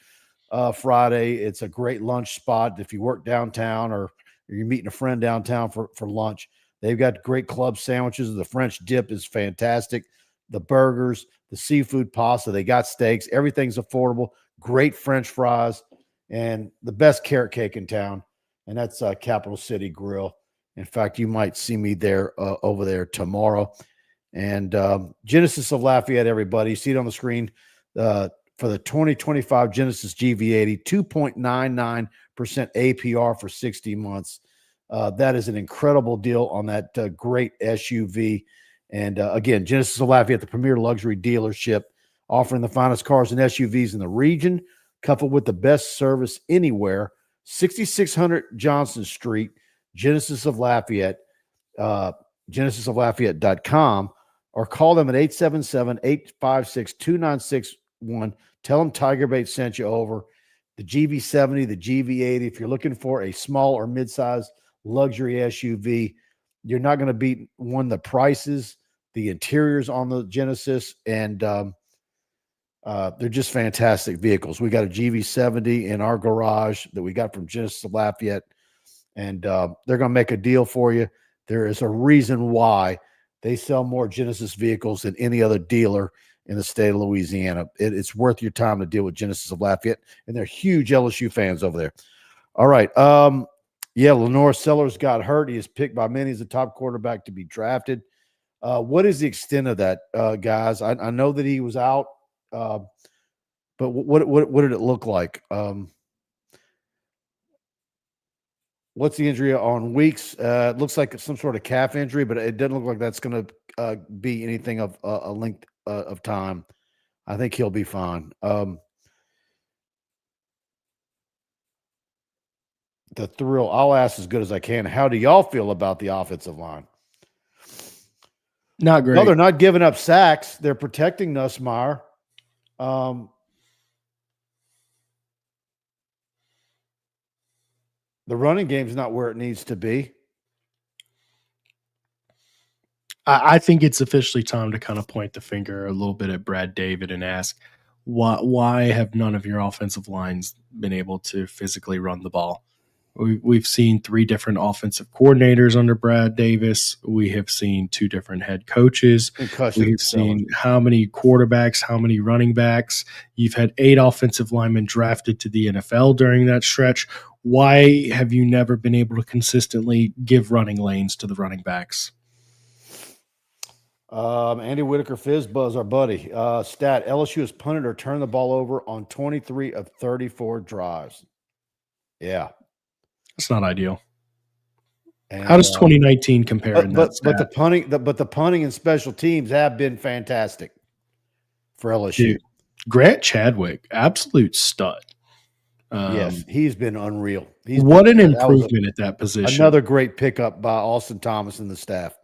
Friday, it's a great lunch spot. If you work downtown or you're meeting a friend downtown for lunch, they've got great club sandwiches. The French dip is fantastic. The burgers, the seafood pasta, they got steaks. Everything's affordable. Great French fries, and the best carrot cake in town. And that's Capital City Grill. In fact, you might see me there over there tomorrow. And Genesis of Lafayette, everybody. You see it on the screen for the 2025 Genesis GV80, 2.99% APR for 60 months. That is an incredible deal on that great SUV. And again, Genesis of Lafayette, the premier luxury dealership, offering the finest cars and SUVs in the region, coupled with the best service anywhere. 6600 Johnson Street, Genesis of Lafayette, genesisoflafayette.com, or call them at 877-856-2961. Tell them TigerBait sent you over. The GV70, the GV80. If you're looking for a small or mid-size luxury SUV, you're not going to beat the prices, the interiors on the Genesis, and they're just fantastic vehicles. We got a GV70 in our garage that we got from Genesis of Lafayette, and they're going to make a deal for you. There is a reason why they sell more Genesis vehicles than any other dealer in the state of Louisiana. It's worth your time to deal with Genesis of Lafayette, and they're huge LSU fans over there. All right. Lenore Sellers got hurt. He is picked by many as the top quarterback to be drafted. What is the extent of that, guys? I know that he was out, but what did it look like? What's the injury on Weeks? It looks like some sort of calf injury, but it doesn't look like that's going to be anything of a length of time. I think he'll be fine. The thrill, I'll ask as good as I can. How do y'all feel about the offensive line? Not great. No, they're not giving up sacks. They're protecting Nussmeier. The running game's not where it needs to be. I think it's officially time to kind of point the finger a little bit at Brad David and ask, why have none of your offensive lines been able to physically run the ball? We've seen 3 different offensive coordinators under Brad Davis. We have seen 2 different head coaches. We've seen how many quarterbacks, how many running backs. You've had 8 offensive linemen drafted to the NFL during that stretch. Why have you never been able to consistently give running lanes to the running backs? Andy Whitaker Fizzbuzz, our buddy. Stat, LSU has punted or turned the ball over on 23 of 34 drives. Yeah. That's not ideal. And, how does 2019 compare? But the punting and special teams have been fantastic for LSU. Dude, Grant Chadwick, absolute stud. Yes, he's been unreal. What an improvement at that position. Another great pickup by Austin Thomas and the staff.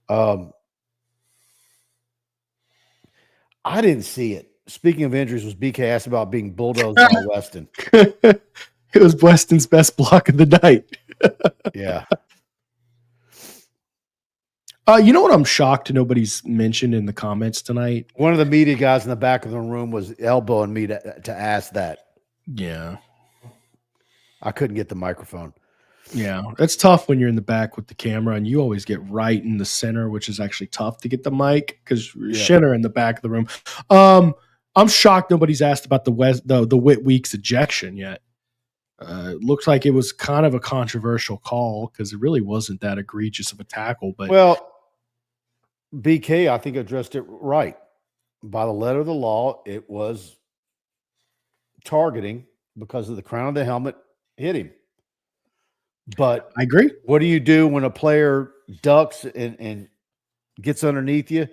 I didn't see it. Speaking of injuries, was BK asked about being bulldozed by Weston? It was Weston's best block of the night. Yeah. You know what I'm shocked nobody's mentioned in the comments tonight? One of the media guys in the back of the room was elbowing me to ask that. Yeah. I couldn't get the microphone. Yeah. It's tough when you're in the back with the camera and you always get right in the center, which is actually tough to get the mic because Shinner in the back of the room. I'm shocked nobody's asked about the Whit Weeks ejection yet. Looks like it was kind of a controversial call because it really wasn't that egregious of a tackle. But BK, I think, addressed it right. By the letter of the law, it was targeting because of the crown of the helmet hit him. But I agree. What do you do when a player ducks and gets underneath you?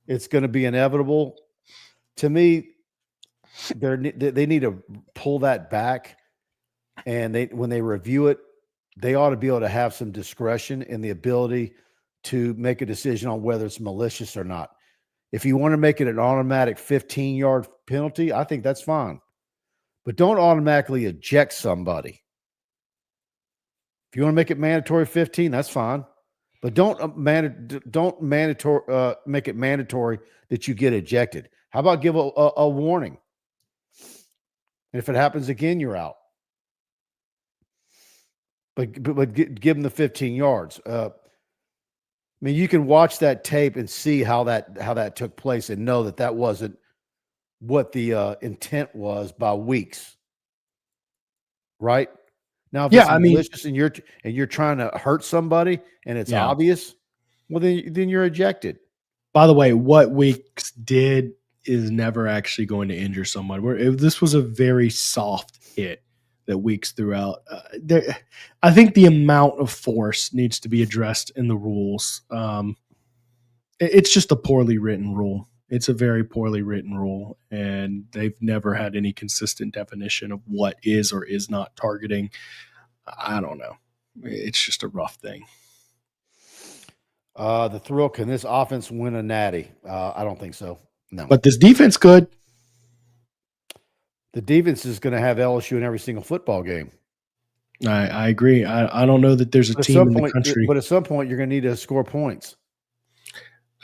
It's going to be inevitable. To me, they need to pull that back. And when they review it, they ought to be able to have some discretion in the ability to make a decision on whether it's malicious or not. If you want to make it an automatic 15-yard penalty, I think that's fine. But don't automatically eject somebody If you want to make it mandatory 15, that's fine. But don't mandatory make it mandatory that you get ejected. How about give a warning? And if it happens again, you're out. But give them the 15 yards. I mean, you can watch that tape and see how that took place and know that wasn't what the intent was by weeks. Right? Now, if it's malicious and you're trying to hurt somebody and it's obvious, well, then you're ejected. By the way, what Weeks did is never actually going to injure someone. This was a very soft hit that Weeks threw out. I think the amount of force needs to be addressed in the rules. It's just a poorly written rule. It's a very poorly written rule, and they've never had any consistent definition of what is or is not targeting. I don't know. It's just a rough thing. The thrill, can this offense win a natty? I don't think so. No. But this defense could. The defense is going to have LSU in every single football game. I agree. I don't know that there's a team in the country. But at some point, you're going to need to score points.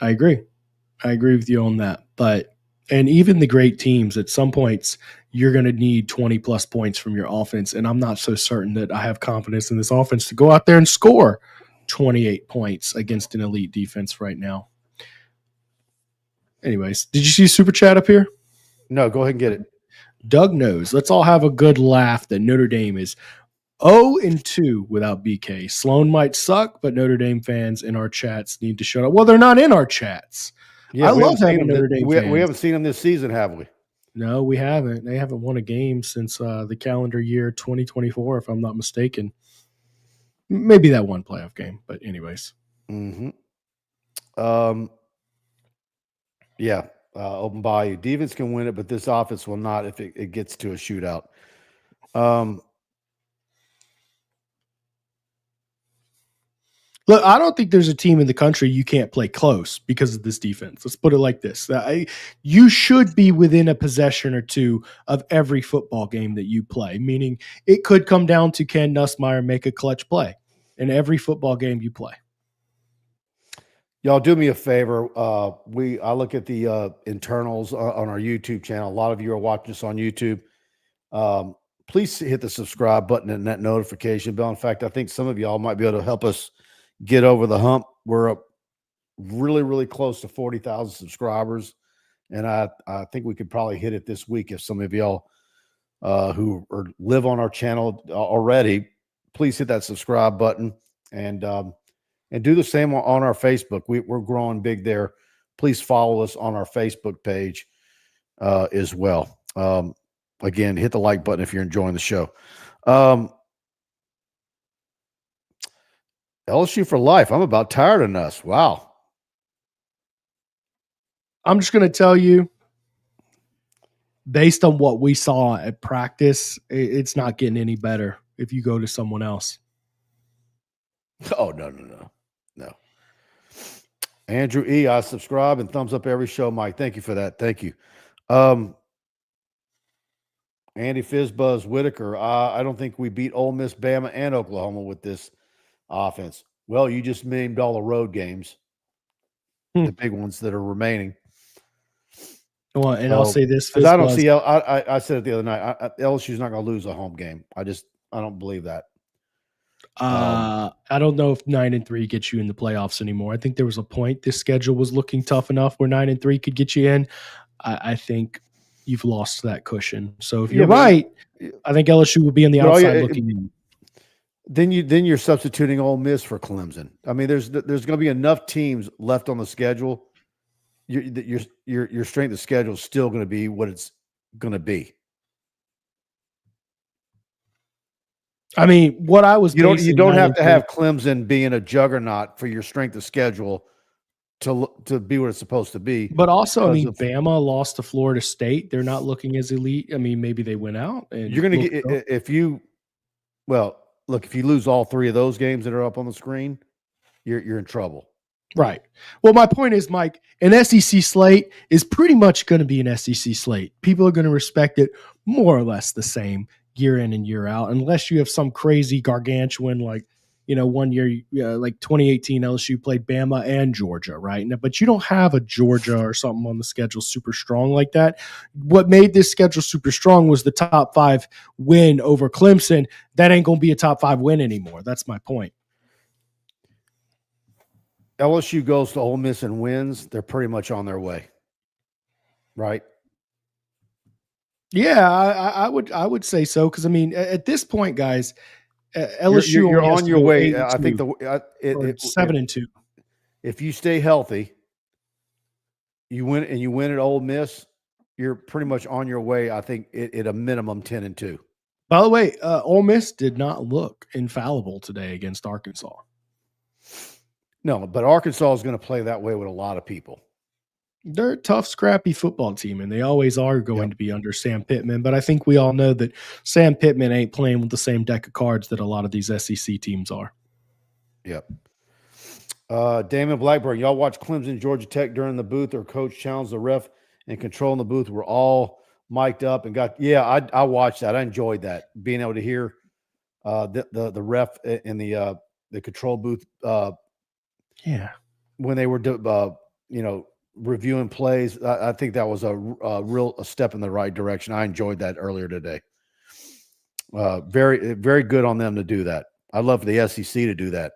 I agree. I agree with you on that. And even the great teams, at some points, you're going to need 20-plus points from your offense. And I'm not so certain that I have confidence in this offense to go out there and score 28 points against an elite defense right now. Anyways, did you see Super Chat up here? No, go ahead and get it. Doug knows. Let's all have a good laugh that Notre Dame is 0-2 without BK. Sloan might suck, but Notre Dame fans in our chats need to shut up. Well, they're not in our chats. Yeah, I love having Notre Dame fans. We haven't seen them this season, have we? No, we haven't. They haven't won a game since the calendar year 2024, if I'm not mistaken. Maybe that one playoff game, but anyways. Mm-hmm. Yeah, open Baye. Defense can win it, but this offense will not if it gets to a shootout. Look, I don't think there's a team in the country you can't play close because of this defense. Let's put it like this. You should be within a possession or two of every football game that you play, meaning it could come down to can Nussmeier make a clutch play in every football game you play. Y'all do me a favor. I look at the internals on our YouTube channel. A lot of you are watching us on YouTube. Please hit the subscribe button and that notification bell. In fact, I think some of y'all might be able to help us get over the hump. We're up really, really close to 40,000 subscribers. And I think we could probably hit it this week if some of y'all who live on our channel already, please hit that subscribe button and do the same on our Facebook. We're growing big there. Please follow us on our Facebook page as well. Again, hit the like button if you're enjoying the show. LSU for life. I'm about tired of Nuss. Wow. I'm just going to tell you, based on what we saw at practice, it's not getting any better if you go to someone else. Oh, no. Andrew E., I subscribe and thumbs up every show, Mike. Thank you for that. Thank you. Andy Fizzbuzz Whitaker, I don't think we beat Ole Miss, Bama, and Oklahoma with this offense. Well, you just named all the road games, the big ones that are remaining. Well, and I'll say this. I don't see. I said it the other night. LSU's not going to lose a home game. I don't believe that. I don't know if 9-3 gets you in the playoffs anymore. I think there was a point this schedule was looking tough enough where 9-3 could get you in. I think you've lost that cushion. So if you're right, I think LSU will be on the outside looking in. Then you're substituting Ole Miss for Clemson. I mean, there's going to be enough teams left on the schedule. Your strength of schedule is still going to be what it's going to be. I mean, what I was you don't have to have Clemson being a juggernaut for your strength of schedule to be what it's supposed to be. But also, I mean, Bama lost to Florida State. They're not looking as elite. I mean, maybe they went out. And you're going to get if you lose all three of those games that are up on the screen, you're in trouble. Right. Well, my point is, Mike, an SEC slate is pretty much going to be an SEC slate. People are going to respect it more or less the same year in and year out, unless you have some crazy gargantuan like one year, like 2018, LSU played Bama and Georgia, right? But you don't have a Georgia or something on the schedule super strong like that. What made this schedule super strong was the top 5 win over Clemson. That ain't going to be a top 5 win anymore. That's my point. LSU goes to Ole Miss and wins, they're pretty much on their way, right? Yeah, I would say so, because I mean, at this point, guys, LSU you're only has on to your go way. 8-2, I think or 7-2. if you stay healthy, you win at Ole Miss, you're pretty much on your way. I think at a minimum 10-2. By the way, Ole Miss did not look infallible today against Arkansas. No, but Arkansas is going to play that way with a lot of people. They're a tough, scrappy football team, and they always are going to be under Sam Pittman. But I think we all know that Sam Pittman ain't playing with the same deck of cards that a lot of these SEC teams are. Yep. Damon Blackburn, y'all watch Clemson, Georgia Tech during the booth, or coach challenged the ref and controlling the booth. We're all mic'd up and I watched that. I enjoyed that, being able to hear the ref in the control booth. When they were reviewing plays. I think that was a real step in the right direction. I enjoyed that earlier today. Very, very good on them to do that. I'd love for the SEC to do that.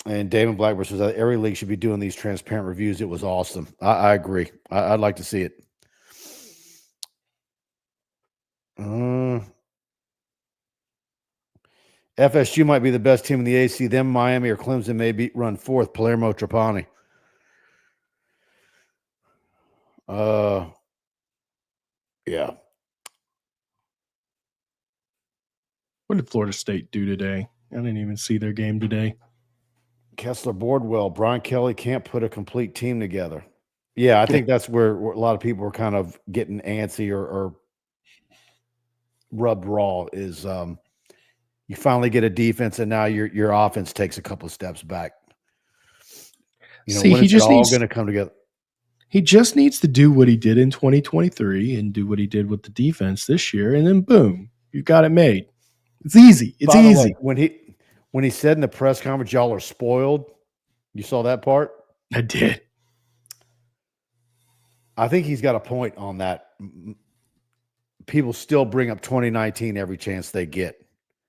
And David Blackburn says that every league should be doing these transparent reviews. It was awesome. I agree. I'd like to see it. FSU might be the best team in the AC. Them, Miami, or Clemson may run fourth. Palermo, Trapani. Yeah. What did Florida State do today? I didn't even see their game today. Kessler Boardwell. Brian Kelly can't put a complete team together. Yeah, I think that's where a lot of people are kind of getting antsy or rubbed raw is you finally get a defense, and now your offense takes a couple of steps back. When it's all going to come together. He just needs to do what he did in 2023 and do what he did with the defense this year, and then boom, you've got it made. It's easy. It's easy. Way, when he said in the press conference, y'all are spoiled, you saw that part? I did. I think he's got a point on that. People still bring up 2019 every chance they get.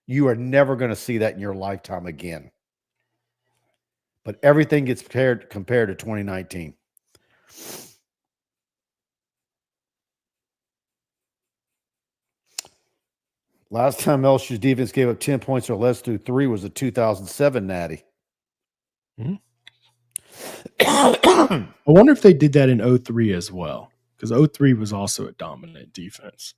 You are never going to see that in your lifetime again. But everything gets compared to 2019. Last time LSU's defense gave up 10 points or less through 3 was a 2007 Natty. I wonder if they did that in 03 as well, because 03 was also a dominant defense.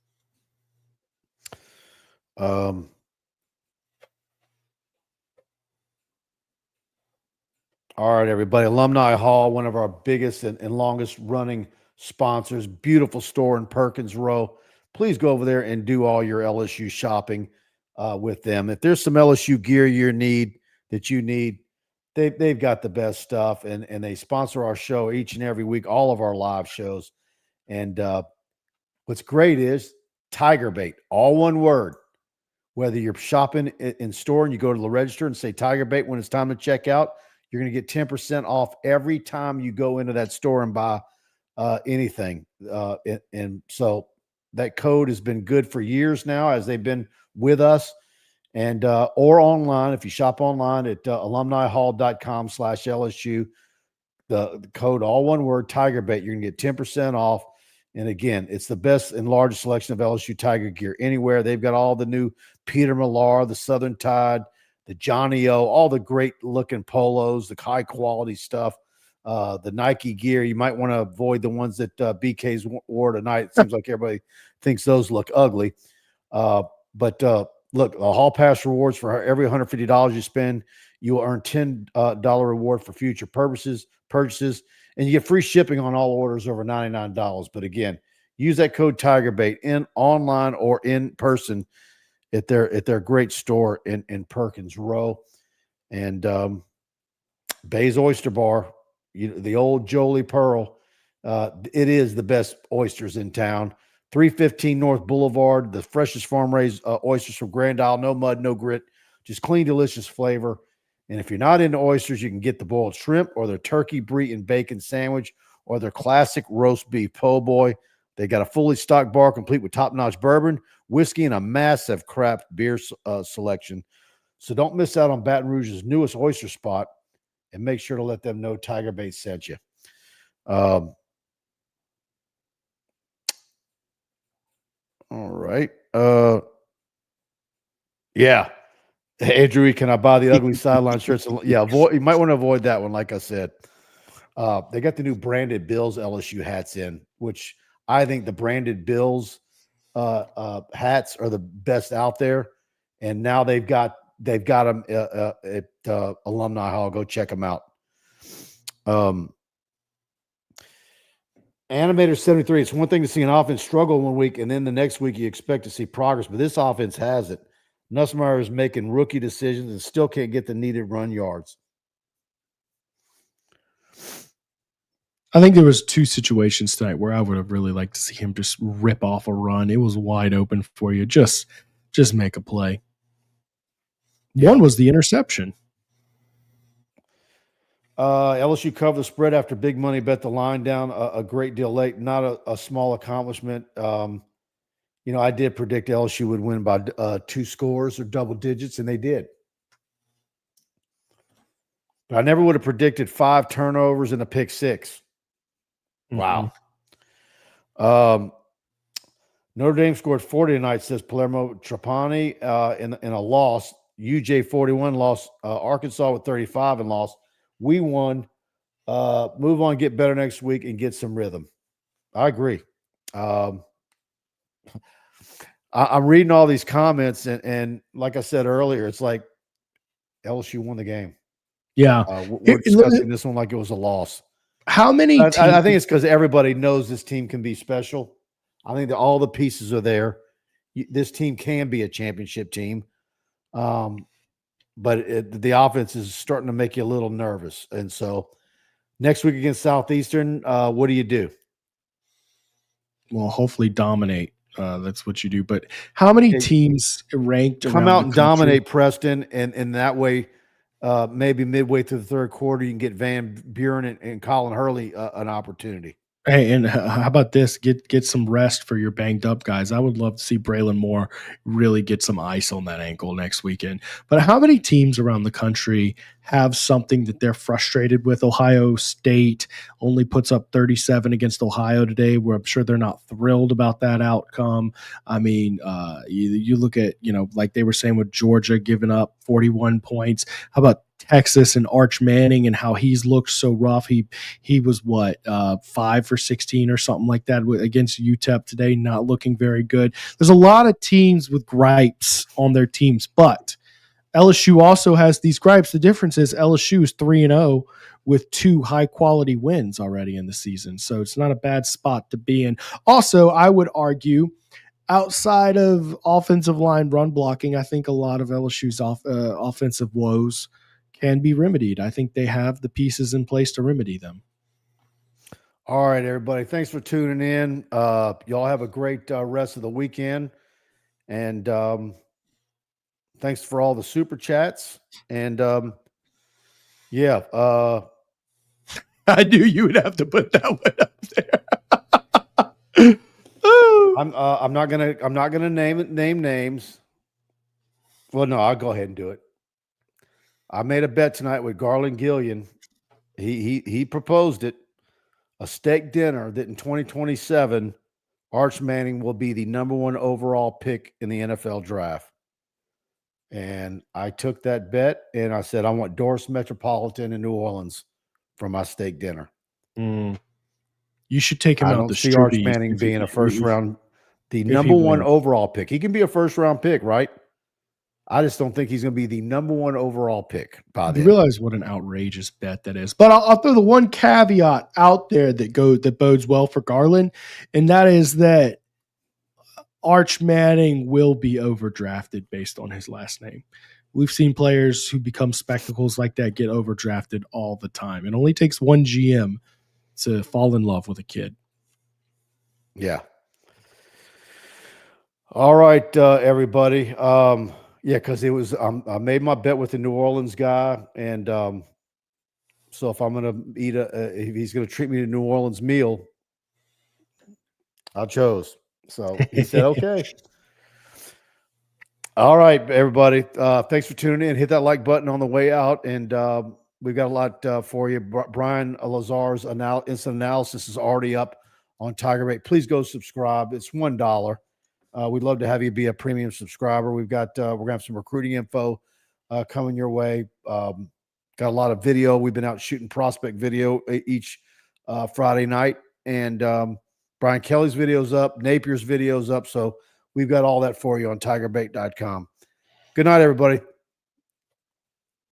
All right, everybody. Alumni Hall, one of our biggest and longest running sponsors. Beautiful store in Perkins Row. Please go over there and do all your LSU shopping with them. If there's some LSU gear you need, they've got the best stuff, and they sponsor our show each and every week, all of our live shows. And what's great is TigerBait, all one word. Whether you're shopping in store and you go to the register and say TigerBait when it's time to check out, you're going to get 10% off every time you go into that store and buy anything. And so that code has been good for years now as they've been with us. And or online, if you shop online at alumnihall.com/LSU, the code, all one word, TigerBait, you're going to get 10% off. And again, it's the best and largest selection of LSU Tiger gear anywhere. They've got all the new Peter Millar, the Southern Tide, the Johnny O, all the great looking polos, the high quality stuff, the Nike gear. You might want to avoid the ones that BK's wore tonight. It seems like everybody thinks those look ugly. But look, hall pass rewards for every $150 you spend. You will earn $10 reward for future purchases, and you get free shipping on all orders over $99. But again, use that code TigerBait in online or in person at their great store in Perkins Row. And Baye's Oyster Bar, the old Jolie Pearl, it is the best oysters in town. 315 North Boulevard, the freshest farm-raised oysters from Grand Isle. No mud, no grit, just clean, delicious flavor. And if you're not into oysters, you can get the boiled shrimp or their turkey, brie, and bacon sandwich or their classic roast beef po' boy. They got a fully stocked bar complete with top-notch bourbon, whiskey, and a massive craft beer selection. So don't miss out on Baton Rouge's newest oyster spot, and make sure to let them know TigerBait sent you. All right. Yeah. Andrew, can I buy the ugly sideline shirts? Yeah, you might want to avoid that one, like I said. They got the new branded Bills LSU hats in, which I think the branded Bills hats are the best out there. And now they've got them at Alumni Hall. Go check them out. Animator 73. It's one thing to see an offense struggle one week, and then the next week you expect to see progress, but this offense has it. Nussmeier is making rookie decisions and still can't get the needed run yards. I think there was 2 situations tonight where I would have really liked to see him just rip off a run. It was wide open for you. Just make a play. Yeah. One was the interception. LSU covered the spread after big money bet the line down a great deal late. Not a small accomplishment. I did predict LSU would win by 2 scores or double digits, and they did. But I never would have predicted 5 turnovers and a pick 6. Wow. Notre Dame scored 40 tonight, says Palermo Trapani, in a loss. UJ 41 lost. Arkansas with 35 and lost. We won. Move on, get better next week, and get some rhythm. I agree. I'm reading all these comments, and like I said earlier, it's like LSU won the game. Yeah. We're discussing this one like it was a loss. How many I think it's because everybody knows this team can be special. I think that all the pieces are there. This team can be a championship team. But the offense is starting to make you a little nervous. And so next week against Southeastern, what do you do? Well, hopefully dominate. That's what you do. But how many teams ranked come out and dominate Preston, and that way maybe midway through the third quarter you can get Van Buren and Colin Hurley an opportunity. Hey, and how about this? Get some rest for your banged up guys. I would love to see Braylon Moore really get some ice on that ankle next weekend. But how many teams around the country have something that they're frustrated with? Ohio State only puts up 37 against Ohio today, where I'm sure they're not thrilled about that outcome. I mean, you look at, like they were saying with Georgia giving up 41 points. How about Texas and Arch Manning and how he's looked so rough? He was 5 for 16 or something like that against UTEP today, not looking very good. There's a lot of teams with gripes on their teams, but LSU also has these gripes. The difference is LSU is 3-0 with 2 high-quality wins already in the season, so it's not a bad spot to be in. Also, I would argue, outside of offensive line run blocking, I think a lot of LSU's offensive woes can be remedied. I think they have the pieces in place to remedy them. All right, everybody. Thanks for tuning in. Y'all have a great rest of the weekend. And thanks for all the super chats. And yeah. I knew you would have to put that one up there. I'm not gonna name names. Well, no, I'll go ahead and do it. I made a bet tonight with Garland Gillian. He proposed it. A steak dinner that in 2027, Arch Manning will be the #1 overall pick in the NFL draft. And I took that bet and I said, I want Doris Metropolitan in New Orleans for my steak dinner. You should take him out. I don't see Arch Manning being a first round, the #1 overall pick. He can be a first round pick, right? I just don't think he's going to be the #1 overall pick. You realize what an outrageous bet that is. But I'll throw the one caveat out there that bodes well for Garland, and that is that Arch Manning will be overdrafted based on his last name. We've seen players who become spectacles like that get overdrafted all the time. It only takes one GM to fall in love with a kid. Yeah. All right, everybody. Yeah, because it was I made my bet with the New Orleans guy, and so if I'm gonna eat if he's gonna treat me to a New Orleans meal, I chose. So he said, okay. All right, everybody. Thanks for tuning in. Hit that like button on the way out, and we've got a lot for you. Brian Lazar's instant analysis is already up on TigerBait. Please go subscribe. It's $1. We'd love to have you be a premium subscriber. We're gonna have some recruiting info coming your way. Got a lot of video. We've been out shooting prospect video each Friday night, and Brian Kelly's video's up, Napier's video's up. So we've got all that for you on tigerbait.com. Good night, everybody.